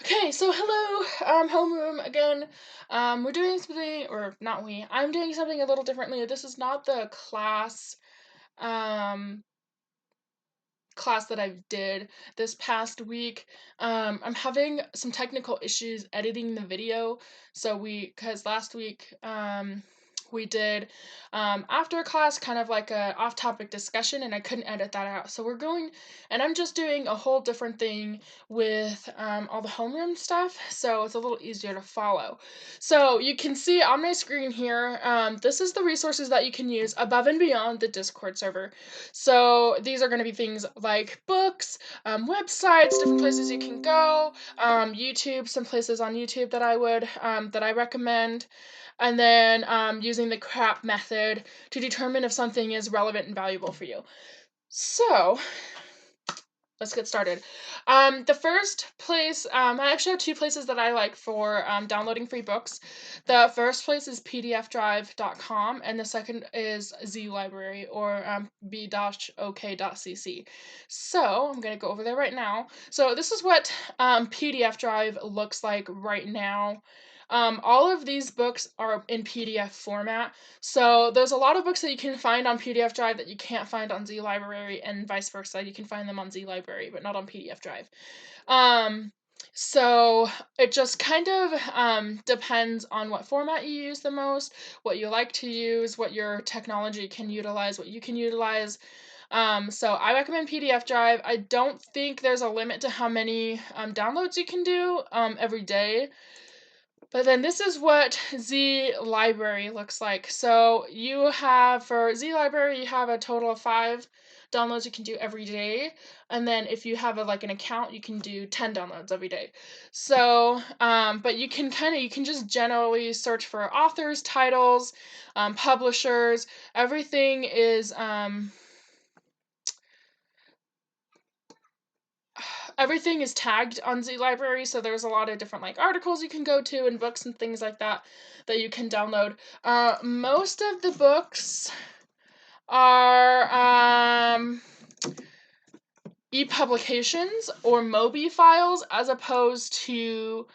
Okay, so hello, homeroom again. We're doing something, or not we, I'm doing something a little differently. This is not the um, class that I did this past week. I'm having some technical issues editing the video. Because last week, we did after class kind of like a off-topic discussion, and I couldn't edit that out. So I'm just doing a whole different thing with all the homeroom stuff, so it's a little easier to follow. So you can see on my screen here, this is the resources that you can use above and beyond the Discord server. So these are going to be things like books, websites, different places you can go, YouTube, some places on YouTube that I recommend, and then using the CRAP method to determine if something is relevant and valuable for you. So let's get started. The first place, I actually have two places that I like for downloading free books. The first place is pdfdrive.com, and the second is zlibrary, or b-ok.cc. So I'm going to go over there right now. So this is what PDF Drive looks like right now. All of these books are in PDF format. So there's a lot of books that you can find on PDF Drive that you can't find on zlibrary, and vice versa. You can find them on zlibrary, but not on PDF Drive. So it just kind of depends on what format you use the most, what you like to use, what your technology can utilize, what you can utilize. So I recommend PDF Drive. I don't think there's a limit to how many downloads you can do every day. But then this is what zlibrary looks like. So for zlibrary, you have a total of 5 downloads you can do every day. And then if you have an account, you can do 10 downloads every day. So, but you can just generally search for authors, titles, publishers. Everything is, everything is tagged on zlibrary, so there's a lot of different articles you can go to and books and things like that you can download. Most of the books are e-publications or Mobi files as opposed to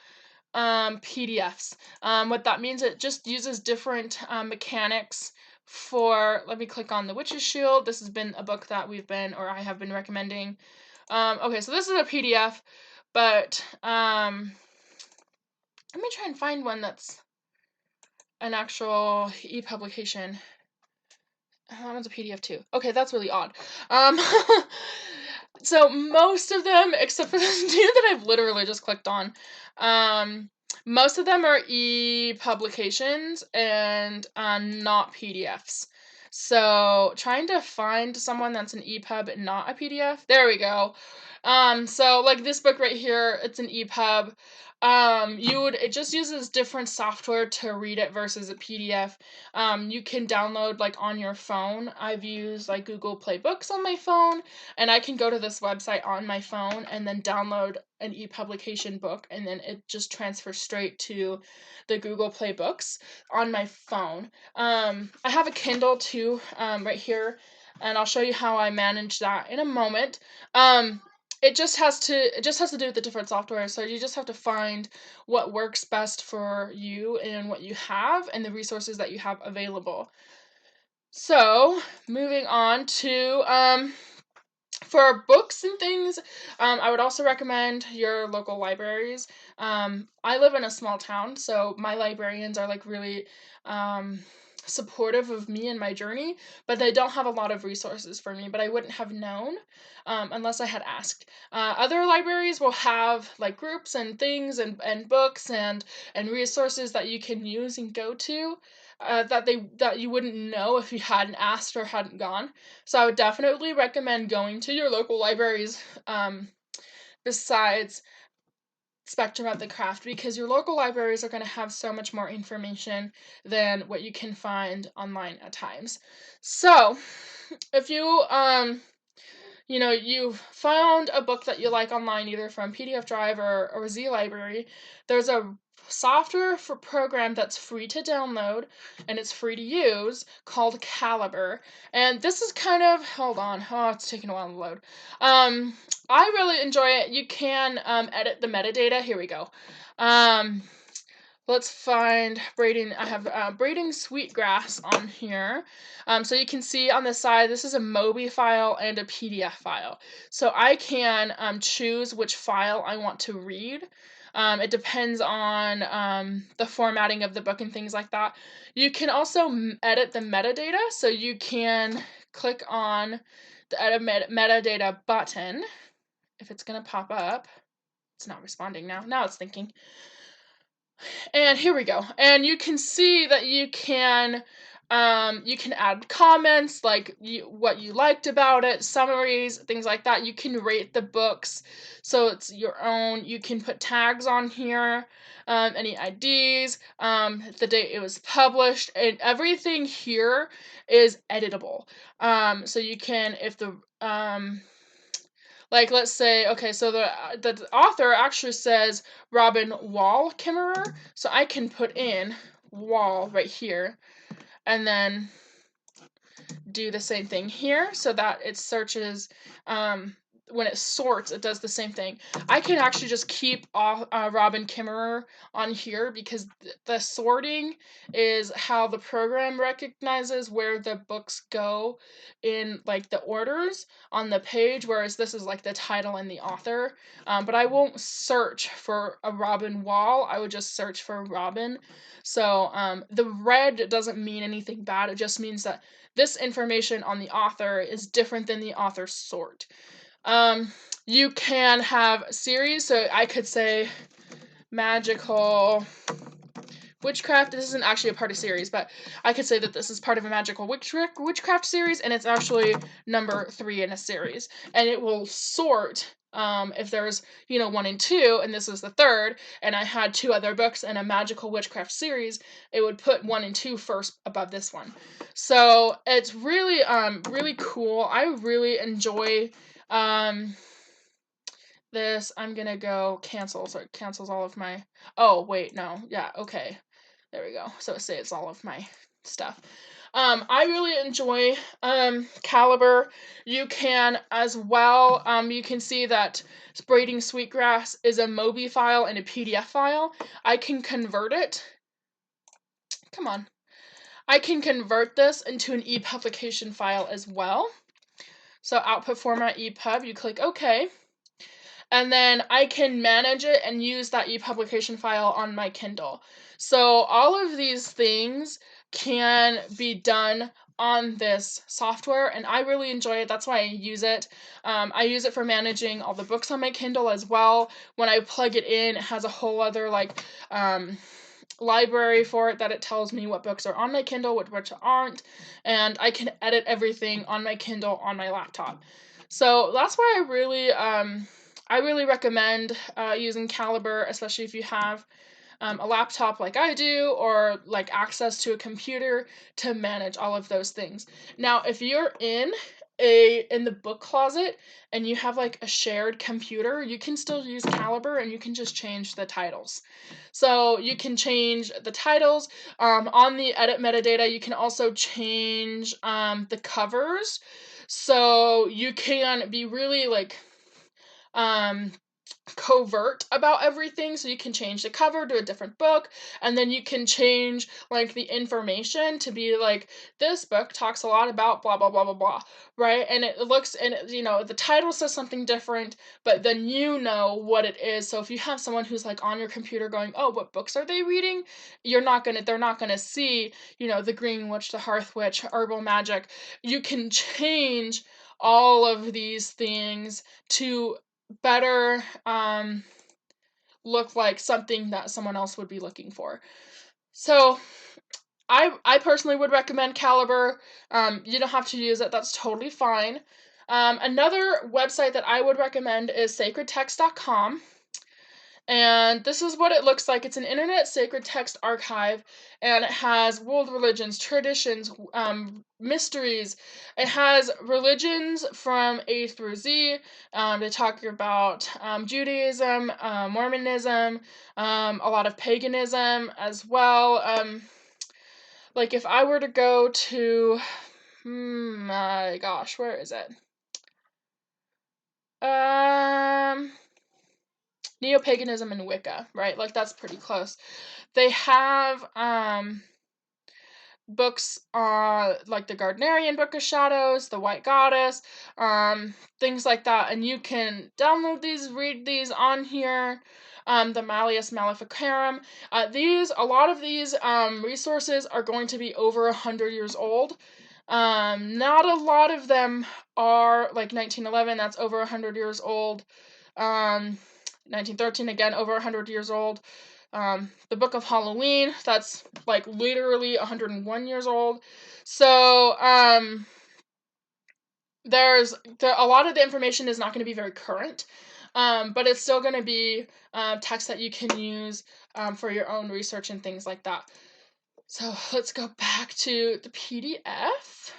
PDFs. What that means, it just uses different mechanics for, let me click on the Witch's Shield. This has been a book that I have been recommending. Okay, so this is a PDF, but let me try and find one that's an actual e-publication. That one's a PDF too. Okay, that's really odd. So most of them, except for this two that I've literally just clicked on, most of them are e-publications and not PDFs. So trying to find someone that's an EPUB and not a PDF. There we go. So like this book right here, it's an EPUB. It just uses different software to read it versus a PDF. You can download on your phone. I've used Google Play Books on my phone, and I can go to this website on my phone and then download an e-publication book, and then it just transfers straight to the Google Play Books on my phone. I have a Kindle too, right here, and I'll show you how I manage that in a moment. It just has to do with the different software, so you just have to find what works best for you and what you have and the resources that you have available. So, moving on to for books and things, I would also recommend your local libraries. I live in a small town, so my librarians are really supportive of me and my journey, but they don't have a lot of resources for me, but I wouldn't have known unless I had asked. Other libraries will have groups and things and books and resources that you can use and go to. That you wouldn't know if you hadn't asked or hadn't gone. So I would definitely recommend going to your local libraries besides Spectrum at the Craft, because your local libraries are going to have so much more information than what you can find online at times. So if you've found a book that you like online, either from PDF Drive or Z Library. There's a software for program that's free to download and it's free to use called Calibre. And this is kind of, hold on, it's taking a while to load. I really enjoy it. You can edit the metadata. Here we go. Let's find braiding. I have braiding sweetgrass on here. So you can see on the side, this is a MOBI file and a PDF file. So I can choose which file I want to read. It depends on the formatting of the book and things like that. You can also edit the metadata. So you can click on the edit metadata button. If it's going to pop up. It's not responding now. Now it's thinking. And here we go. And you can see that you can add comments, like what you liked about it, summaries, things like that. You can rate the books, so it's your own. You can put tags on here, any IDs, the date it was published, and everything here is editable. So you can, if the like, let's say, okay, so the author actually says Robin Wall Kimmerer, so I can put in Wall right here, and then do the same thing here, so that it searches, when it sorts, it does the same thing. I can actually just keep Robin Kimmerer on here because the sorting is how the program recognizes where the books go in, like, the orders on the page, whereas this is like the title and the author. But I won't search for a Robin Wall. I would just search for Robin. So the red doesn't mean anything bad. It just means that this information on the author is different than the author's sort. You can have series, so I could say magical witchcraft. This isn't actually a part of series, but I could say that this is part of a magical witchcraft series, and it's actually number 3 in a series. And it will sort, if there's, 1 and 2, and this is the 3rd, and I had 2 other books in a magical witchcraft series, it would put 1 and 2 first above this one. So it's really, really cool. I really enjoy this. I'm gonna go cancel, so it cancels all of my, oh wait, no, yeah, okay, there we go. So it saves all of my stuff. I really enjoy Calibre. You can as well, you can see that braiding sweetgrass is a MOBI file and a PDF file. I can convert it. Come on. I can convert this into an ePublication file as well. So output format EPUB, you click OK. And then I can manage it and use that ePublication file on my Kindle. So all of these things can be done on this software, and I really enjoy it. That's why I use it. I use it for managing all the books on my Kindle as well. When I plug it in, it has a whole other library for it that it tells me what books are on my Kindle, which aren't, and I can edit everything on my Kindle on my laptop. So that's why I really recommend using Calibre, especially if you have a laptop like I do, or like access to a computer to manage all of those things. Now, if you're in the book closet and you have like a shared computer, you can still use Calibre and you can just change the titles. So you can change the titles on the edit metadata. You can also change the covers, so you can be really like covert about everything. So you can change the cover to a different book, and then you can change like the information to be like, this book talks a lot about blah blah blah blah blah, right? And it looks, and the title says something different, but then you know what it is. So if you have someone who's like on your computer going, oh, what books are they reading, they're not gonna see the Green Witch, the Hearth Witch, Herbal Magic. You can change all of these things to better look like something that someone else would be looking for. So I personally would recommend Calibre. You don't have to use it. That's totally fine. Another website that I would recommend is SacredTextcom. And this is what it looks like. It's an internet sacred text archive, and it has world religions, traditions, mysteries. It has religions from A through Z. They talk about Judaism, Mormonism, a lot of paganism as well. Like if I were to go to, my gosh, where is it? Neo-paganism and Wicca, right? Like that's pretty close. They have books like the Gardnerian Book of Shadows, the White Goddess, things like that, and you can download these, read these on here. The Malleus Maleficarum. A lot of these resources are going to be over 100 years old. Not a lot of them are like 1911. That's over 100 years old. 1913 again, over 100 years old. The Book of Halloween, that's like literally 101 years old. So there's a lot of the information is not going to be very current, but it's still going to be text that you can use for your own research and things like that. So let's go back to the PDF.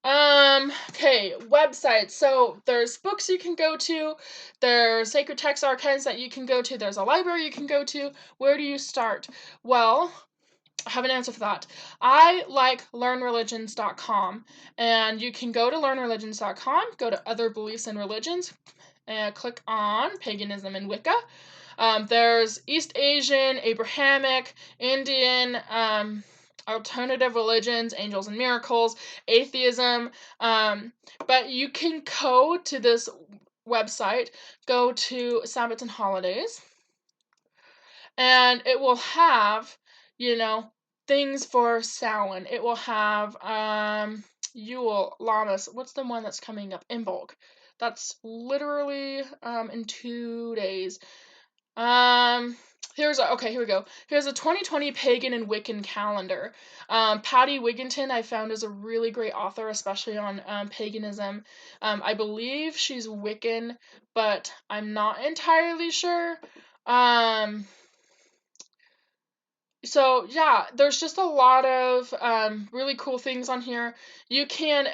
Okay, websites. So there's books you can go to, there's sacred text archives that you can go to, there's a library you can go to. Where do you start? Well, I have an answer for that. I like learnreligions.com, and you can go to learnreligions.com, go to other beliefs and religions, and click on paganism and Wicca. There's East Asian, Abrahamic, Indian, alternative religions, angels and miracles, atheism, but you can go to this website, go to Sabbaths and holidays, and it will have, things for Samhain. It will have Yule, Lammas. What's the one that's coming up? Imbolc. That's literally in 2 days. Here we go. Here's a 2020 pagan and Wiccan calendar. Patty Wigginton I found is a really great author, especially on paganism. I believe she's Wiccan, but I'm not entirely sure. So yeah, there's just a lot of really cool things on here. You can,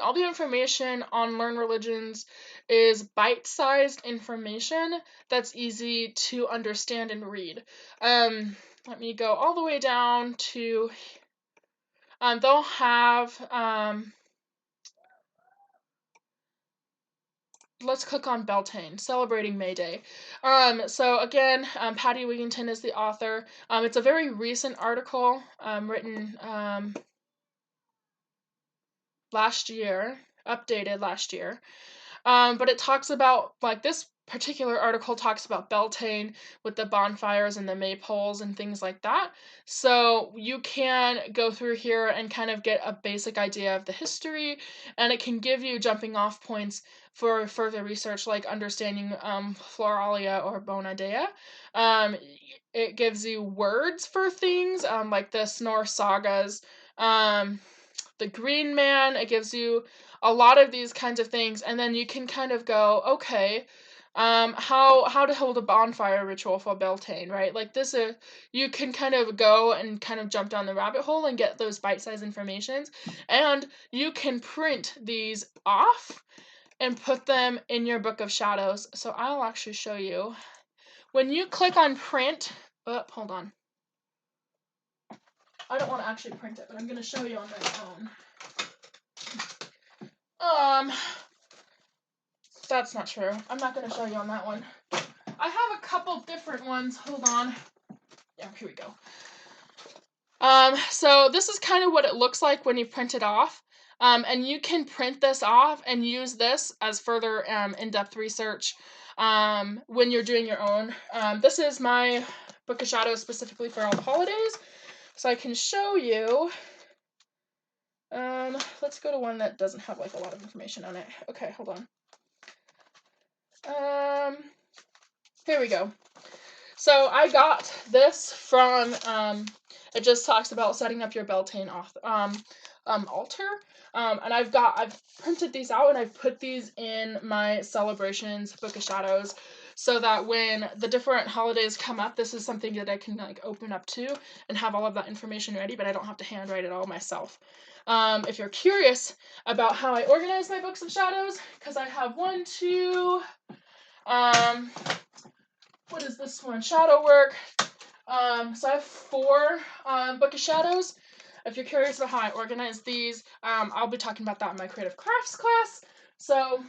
all the information on Learn Religions is bite-sized information that's easy to understand and read. Let me go all the way down to, they'll have, let's click on Beltane, celebrating May Day. So again, Patty Wigginton is the author. It's a very recent article, written last year, updated last year. But it talks about, like, this particular article talks about Beltane with the bonfires and the maypoles and things like that. So you can go through here and kind of get a basic idea of the history, and it can give you jumping off points for further research, like understanding Floralia or Bonadea. It gives you words for things, like the Norse sagas, the Green Man. It gives you a lot of these kinds of things, and then you can kind of go, okay, how to hold a bonfire ritual for Beltane, right? Like this is, you can kind of go and kind of jump down the rabbit hole and get those bite-sized informations, and you can print these off and put them in your Book of Shadows. So I'll actually show you. When you click on print, hold on. I don't want to actually print it, but I'm going to show you on my own. That's not true. I'm not going to show you on that one. I have a couple different ones. Hold on. Yeah, here we go. So this is kind of what it looks like when you print it off. And you can print this off and use this as further in-depth research when you're doing your own. This is my Book of Shadows specifically for all the holidays. So I can show you. Let's go to one that doesn't have like a lot of information on it. Okay, hold on. Here we go. So I got this from, it just talks about setting up your Beltane altar. And I've printed these out and I've put these in my Celebrations Book of Shadows. so that when the different holidays come up, this is something that I can like open up to and have all of that information ready, but I don't have to handwrite it all myself. If you're curious about how I organize my books of shadows, because I have one, two, what is this one? Shadow work. So I have 4 book of shadows. If you're curious about how I organize these, I'll be talking about that in my creative crafts class. So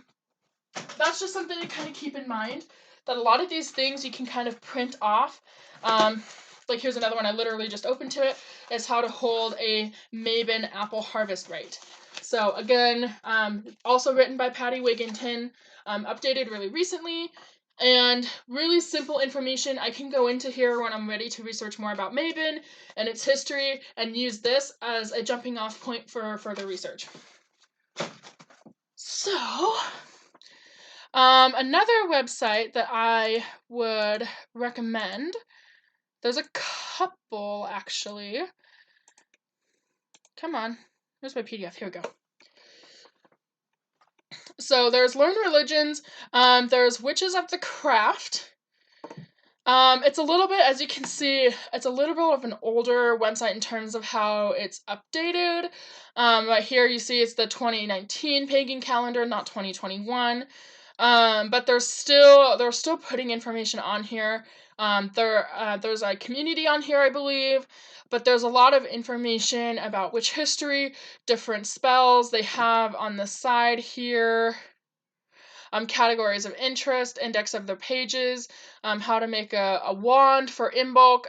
that's just something to kind of keep in mind, that a lot of these things you can kind of print off. Like here's another one I literally just opened to it, is how to hold a Mabon apple harvest rate. So again, also written by Patty Wigginton, updated really recently, and really simple information I can go into here when I'm ready to research more about Mabon and its history, and use this as a jumping off point for further research. So, another website that I would recommend, there's a couple actually. Come on, where's my PDF? Here we go. So there's Learn Religions, there's Witches of the Craft. It's a little bit, as you can see, it's a little bit of an older website in terms of how it's updated. Right here you see it's the 2019 pagan calendar, not 2021. But they're still putting information on here. There's a community on here, I believe, but there's a lot of information about witch history, different spells they have on the side here. Categories of interest, index of their pages, how to make a wand for Imbolc,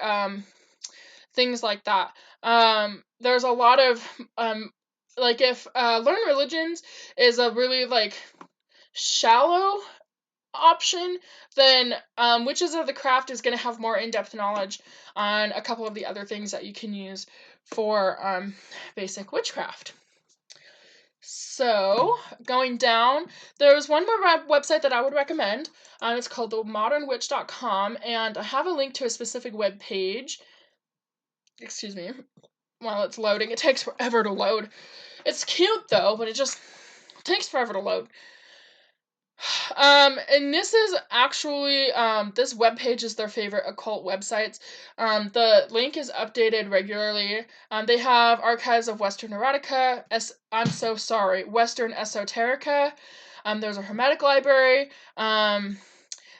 things like that. There's a lot of, like if Learn Religions is a really like shallow option, then Witches of the Craft is going to have more in-depth knowledge on a couple of the other things that you can use for basic witchcraft. So, going down, there's one more website that I would recommend. It's called the Modernwitch.com, and I have a link to a specific web page. Excuse me. While it's loading, it takes forever to load. It's cute though, but it just takes forever to load. And this is actually, this webpage is their favorite occult websites. The link is updated regularly. They have archives of Western erotica, Western esoterica. There's a hermetic library.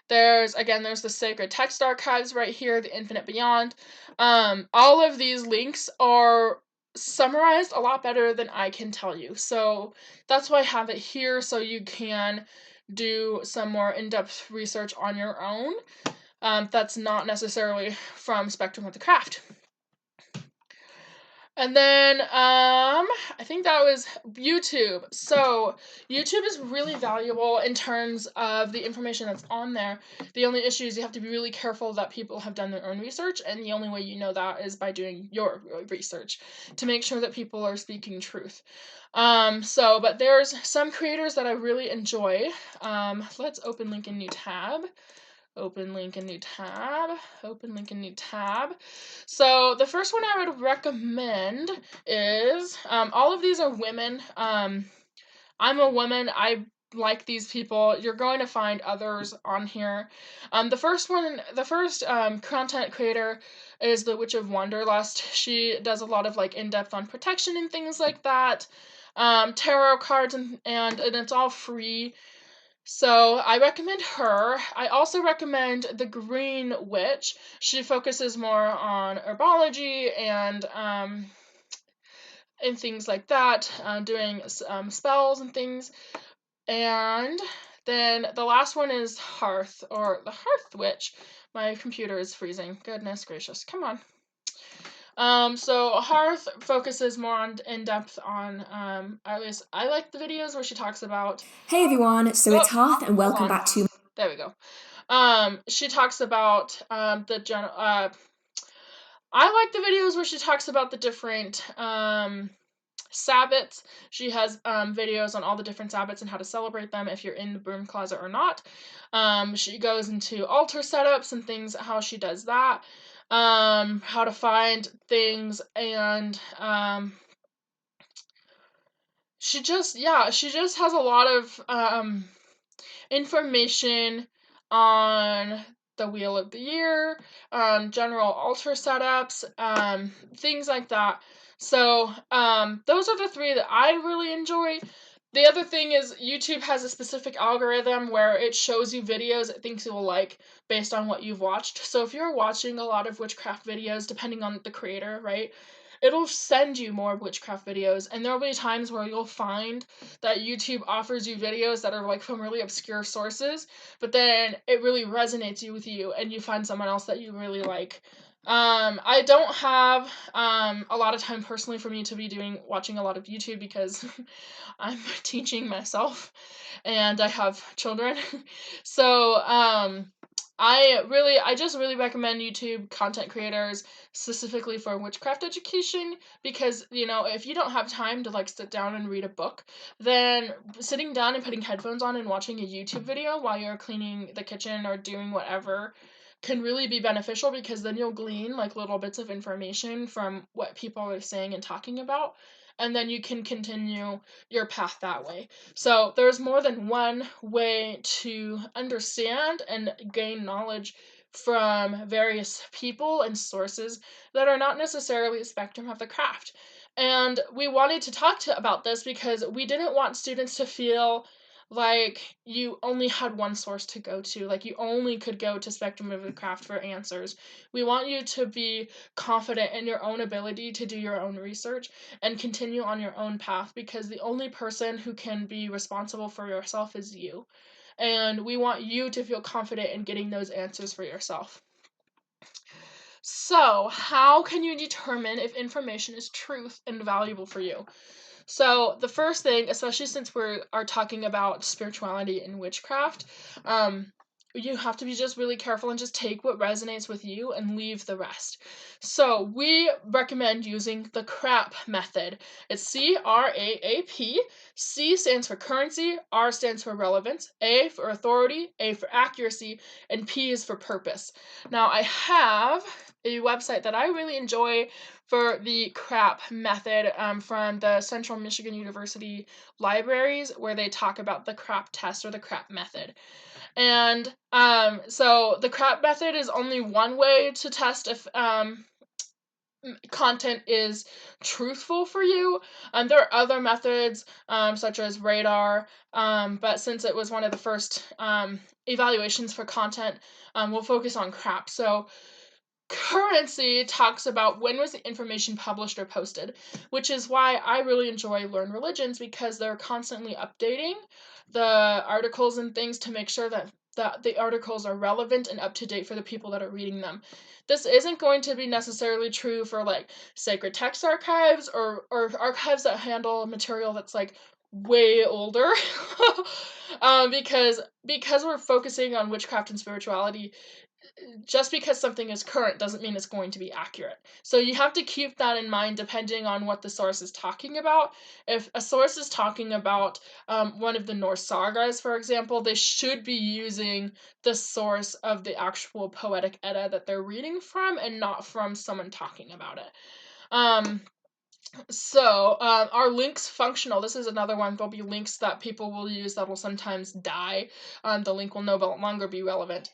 There's the sacred text archives right here, the infinite beyond. All of these links are summarized a lot better than I can tell you. So that's why I have it here, so you can do some more in-depth research on your own. That's not necessarily from Spectrum of the Craft. And then, I think that was YouTube. So, YouTube is really valuable in terms of the information that's on there. The only issue is you have to be really careful that people have done their own research, and the only way you know that is by doing your research to make sure that people are speaking truth. But there's some creators that I really enjoy. Let's open link in new tab. Open link in new tab. Open link in new tab. So the first one I would recommend is, all of these are women. I'm a woman. I like these people. You're going to find others on here. The first content creator is the Witch of Wanderlust. She does a lot of like in-depth on protection and things like that. Tarot cards and it's all free. So I recommend her. I also recommend the Green Witch. She focuses more on herbology and things like that, doing spells and things. And then the last one is Hearth, or the Hearth Witch. My computer is freezing. Goodness gracious. Come on. So Hearth focuses more on in-depth on, at least I like the videos where she talks about... Hey everyone, so it's Hearth and welcome back to... There we go. She talks about, I like the videos where she talks about the different, Sabbats. She has, videos on all the different Sabbats and how to celebrate them if you're in the broom closet or not. She goes into altar setups and things, how she does that. How to find things, and she just has a lot of information on the Wheel of the Year, general altar setups, things like that. So those are the three that I really enjoy. The other thing is YouTube has a specific algorithm where it shows you videos it thinks you will like based on what you've watched. So if you're watching a lot of witchcraft videos, depending on the creator, right, it'll send you more witchcraft videos. And there'll be times where you'll find that YouTube offers you videos that are like from really obscure sources, but then it really resonates with you and you find someone else that you really like. I don't have a lot of time personally for me to be watching a lot of YouTube because I'm teaching myself and I have children. So, I just really recommend YouTube content creators specifically for witchcraft education because, if you don't have time to like sit down and read a book, then sitting down and putting headphones on and watching a YouTube video while you're cleaning the kitchen or doing whatever can really be beneficial because then you'll glean like little bits of information from what people are saying and talking about, and then you can continue your path that way. So there's more than one way to understand and gain knowledge from various people and sources that are not necessarily a spectrum of the craft. And we wanted to about this because we didn't want students to feel like you only had one source to go to, like you only could go to Spectrum of the Craft for answers. We want you to be confident in your own ability to do your own research and continue on your own path because the only person who can be responsible for yourself is you. And we want you to feel confident in getting those answers for yourself. So, how can you determine if information is truth and valuable for you? So the first thing, especially since we are talking about spirituality and witchcraft, you have to be just really careful and just take what resonates with you and leave the rest. So we recommend using the CRAP method. It's CRAAP. C stands for currency, R stands for relevance, A for authority, A for accuracy, and P is for purpose. Now I have a website that I really enjoy for the CRAP method from the Central Michigan University libraries where they talk about the CRAP test or the CRAP method. And so the CRAP method is only one way to test if content is truthful for you. There are other methods such as radar, but since it was one of the first evaluations for content, we'll focus on CRAP. So currency talks about when was the information published or posted, which is why I really enjoy Learn Religions because they're constantly updating the articles and things to make sure that the articles are relevant and up to date for the people that are reading them. This isn't going to be necessarily true for like sacred text archives or archives that handle material that's like way older. Because we're focusing on witchcraft and spirituality, just because something is current doesn't mean it's going to be accurate. So you have to keep that in mind depending on what the source is talking about. If a source is talking about one of the Norse sagas, for example, they should be using the source of the actual poetic Edda that they're reading from and not from someone talking about it. Are links functional? This is another one. There'll be links that people will use that will sometimes die. The link will no longer be relevant.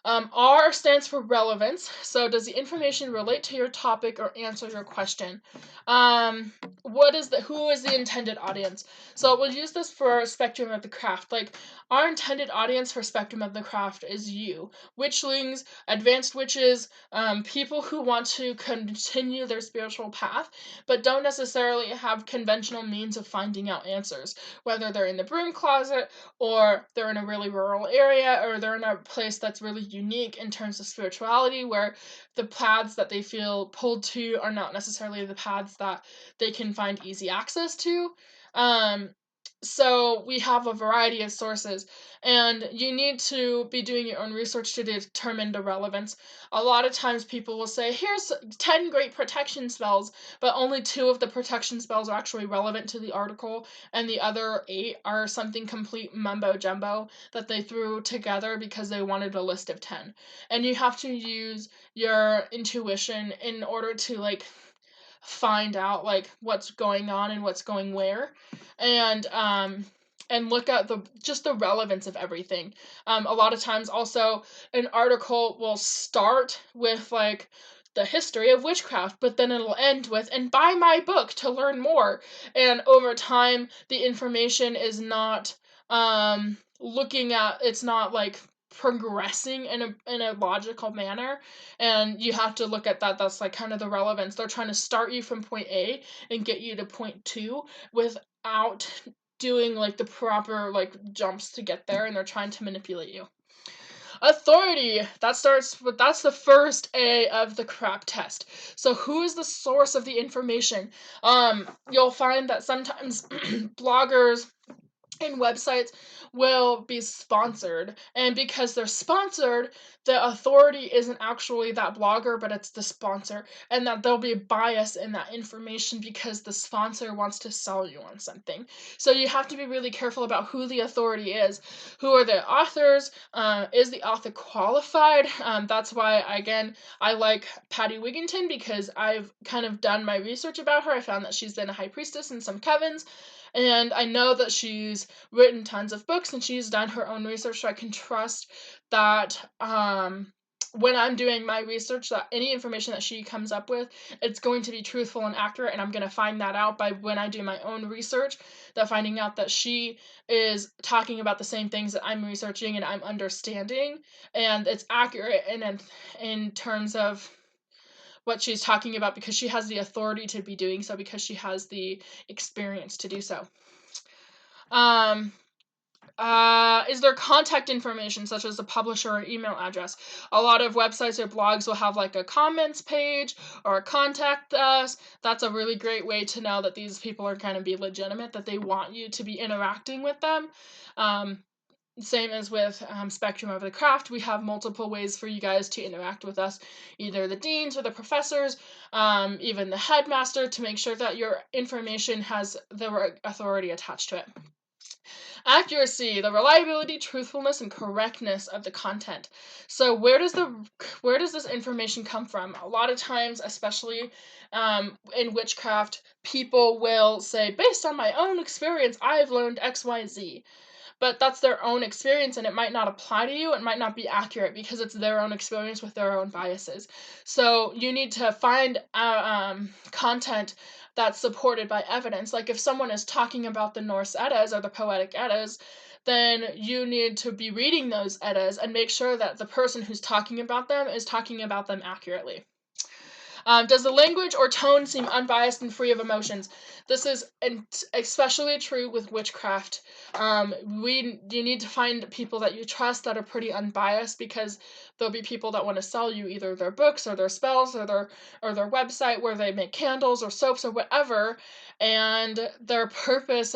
R stands for relevance. So does the information relate to your topic or answer your question? Who is the intended audience? So we'll use this for Spectrum of the Craft. Like, our intended audience for Spectrum of the Craft is you. Witchlings, advanced witches, people who want to continue their spiritual path, but don't necessarily have conventional means of finding out answers. Whether they're in the broom closet, or they're in a really rural area, or they're in a place that's really unique in terms of spirituality, where the paths that they feel pulled to are not necessarily the paths that they can find easy access to. So we have a variety of sources, and you need to be doing your own research to determine the relevance. A lot of times people will say, here's 10 great protection spells, but only 2 of the protection spells are actually relevant to the article, and the other 8 are something complete mumbo jumbo that they threw together because they wanted a list of 10. And you have to use your intuition in order to like find out like what's going on and what's going where. And and look at just the relevance of everything. A lot of times also an article will start with like the history of witchcraft, but then it'll end with, and buy my book to learn more. And over time, the information is not it's not like progressing in a logical manner, and you have to look at that. That's like kind of the relevance. They're trying to start you from point A and get you to point 2 without doing like the proper like jumps to get there, and they're trying to manipulate you. Authority. That's the first A of the crap test. So who is the source of the information? You'll find that sometimes bloggers and websites will be sponsored, and because they're sponsored, the authority isn't actually that blogger, but it's the sponsor, and that there'll be a bias in that information because the sponsor wants to sell you on something. So you have to be really careful about who the authority is. Who are the authors? Is the author qualified? That's why, again, I like Patty Wigginton, because I've kind of done my research about her. I found that she's been a high priestess in some covens, and I know that she's written tons of books and she's done her own research, so I can trust that when I'm doing my research, that any information that she comes up with, it's going to be truthful and accurate, and I'm going to find that out by when I do my own research, that finding out that she is talking about the same things that I'm researching and I'm understanding, and it's accurate in terms of what she's talking about, because she has the authority to be doing so, because she has the experience to do so. Is there contact information, such as a publisher or email address? A lot of websites or blogs will have like a comments page or a contact us. That's a really great way to know that these people are going to be legitimate, that they want you to be interacting with them. Same as with Spectrum of the Craft, we have multiple ways for you guys to interact with us, either the deans or the professors, even the headmaster, to make sure that your information has the authority attached to it. Accuracy, the reliability, truthfulness, and correctness of the content. So where does this information come from? A lot of times, especially in witchcraft, people will say, based on my own experience, I've learned XYZ. But that's their own experience, and it might not apply to you. It might not be accurate because it's their own experience with their own biases. So you need to find content that's supported by evidence. Like if someone is talking about the Norse Eddas or the Poetic Eddas, then you need to be reading those Eddas and make sure that the person who's talking about them is talking about them accurately. Does the language or tone seem unbiased and free of emotions? This is especially true with witchcraft. You need to find people that you trust that are pretty unbiased, because there'll be people that want to sell you either their books or their spells or their website where they make candles or soaps or whatever, and their purpose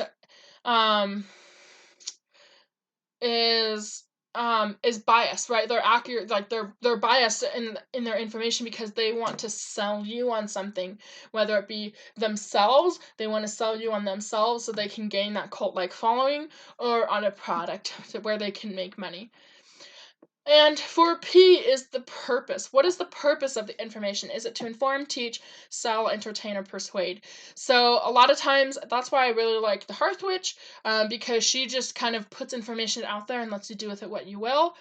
is biased, right? They're accurate, like they're biased in their information because they want to sell you on something, whether it be themselves, they want to sell you on themselves so they can gain that cult-like following, or on a product where they can make money. And for P is the purpose. What is the purpose of the information? Is it to inform, teach, sell, entertain, or persuade? So a lot of times, that's why I really like the Hearth Witch, because she just kind of puts information out there and lets you do with it what you will.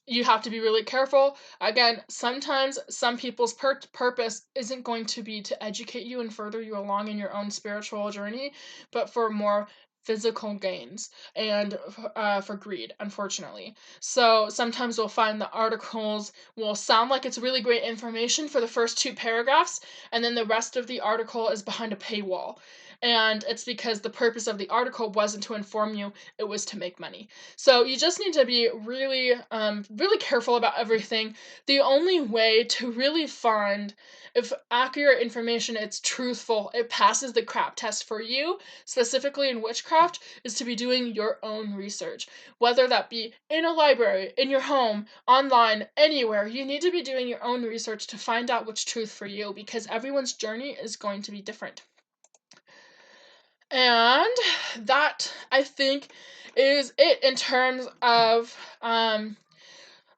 You have to be really careful. Again, sometimes some people's purpose isn't going to be to educate you and further you along in your own spiritual journey, but for more physical gains and for greed, unfortunately. So sometimes we'll find the articles will sound like it's really great information for the first 2 paragraphs, and then the rest of the article is behind a paywall. And it's because the purpose of the article wasn't to inform you, it was to make money. So you just need to be really, really careful about everything. The only way to really find if accurate information, it's truthful, it passes the crap test for you, specifically in witchcraft, is to be doing your own research. Whether that be in a library, in your home, online, anywhere, you need to be doing your own research to find out what's truth for you, because everyone's journey is going to be different. And that, I think, is it in terms of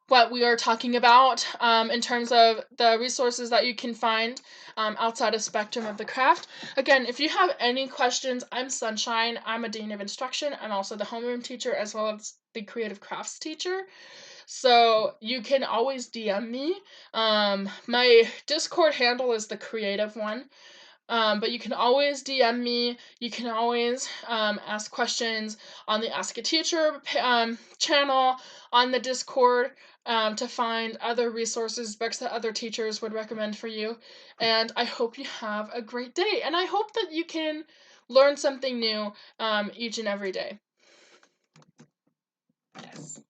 what we are talking about in terms of the resources that you can find outside of spectrum of the craft. Again, if you have any questions, I'm Sunshine. I'm a Dean of Instruction. I'm also the homeroom teacher as well as the creative crafts teacher. So you can always DM me. My Discord handle is the creative one. But you can always DM me. You can always ask questions on the Ask a Teacher channel, on the Discord, to find other resources, books that other teachers would recommend for you. And I hope you have a great day. And I hope that you can learn something new each and every day. Yes.